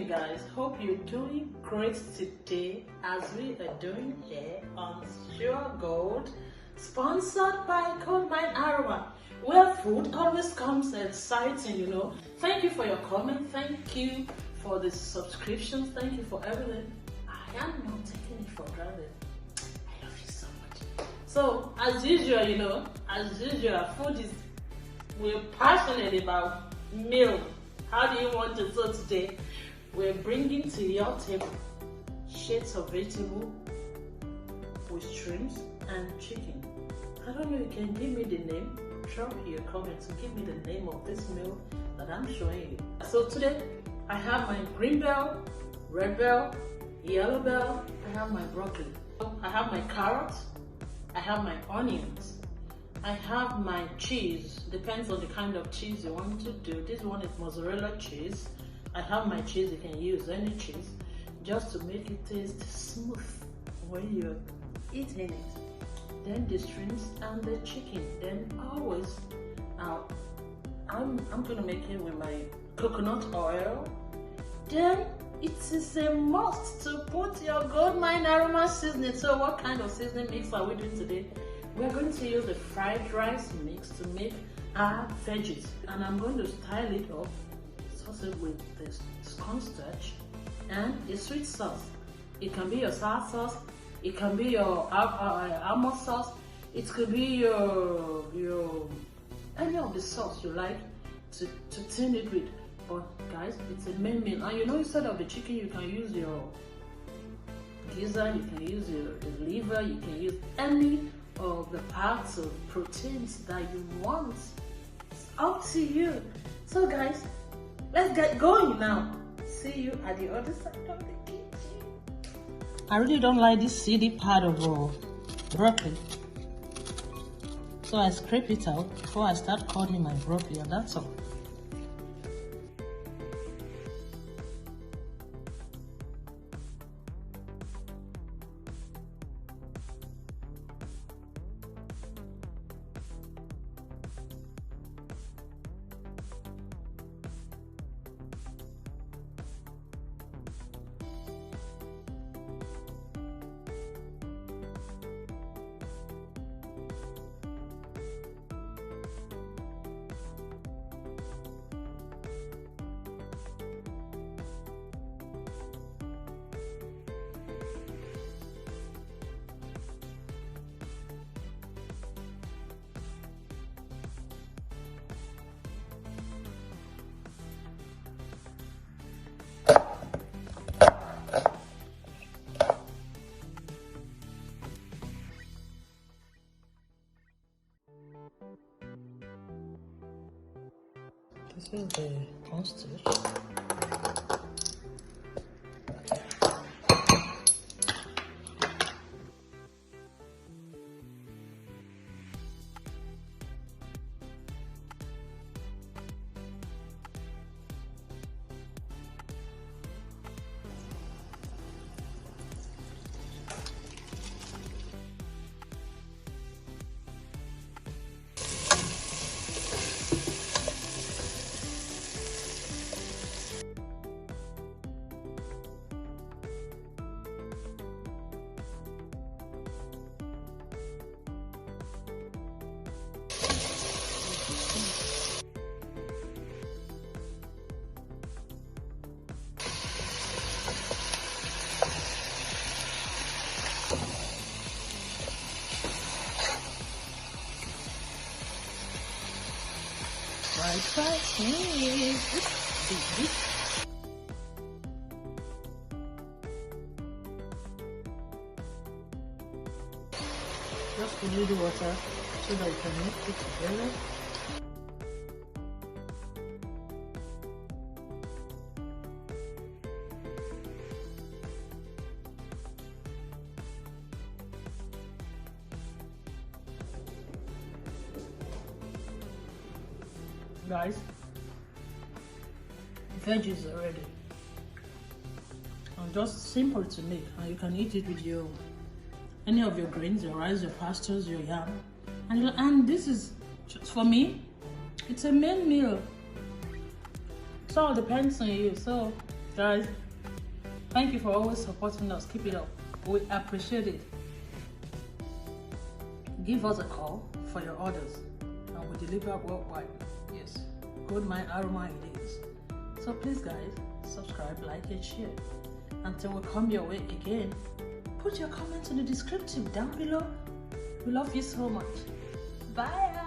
doing, guys? Hope you're doing great today, as we are doing here on Sure Gold, sponsored by Goldmine Aroma, where food always comes exciting, you know. Thank you for your comment. Thank you for the subscriptions. Thank you for everything. I am not taking it for granted. I love you so much. So, as usual, you know, food is, we're passionate about meal. How do you want it? So today, we're bringing to your table shades of vegetable with shrimps and chicken. I don't know, you can give me the name. Drop your comments and give me the name of this meal that I'm showing you. So today, I have my green bell, red bell, yellow bell. I have my broccoli. I have my carrots. I have my onions. I have my cheese, depends on the kind of cheese you want to do. This one is mozzarella cheese. I have my cheese, you can use any cheese, just to make it taste smooth when you're eating it. Then the shrimps and the chicken. Then always, I'm gonna make it with my coconut oil. Then it is a must to put your Goldmine Aroma seasoning. So what kind of seasoning mix are we doing today? We're going to use the fried rice mix to make our veggies, and I'm going to style it up, sauce it with this cornstarch and a sweet sauce. It can be your sour sauce, it can be your almond sauce, it could be your any of the sauce you like to tune it with. But guys, it's a main meal, and you know, instead of the chicken, you can use your gizzard, you can use your liver, you can use any of the parts of proteins that you want. It's up to you. So guys, let's get going now. See you at the other side of the kitchen. I really don't like this seedy part of broccoli, so I scrape it out before I start cutting my broccoli, and that's all. This is the cornstarch. Fried rice. Just a little water so that you can mix it together. Guys, veggies are ready, and just simple to make, and you can eat it with your any of your grains, your rice, your pastas, your yam, and this is just for me. It's a main meal. It all depends on you. So Guys, thank you for always supporting us. Keep it up. We appreciate it. Give us a call for your orders and we deliver worldwide. Yes, Goldmine Aroma it is. So please guys, subscribe, like and share. Until we come your way again, put your comments in the descriptive down below. We love you so much. Bye.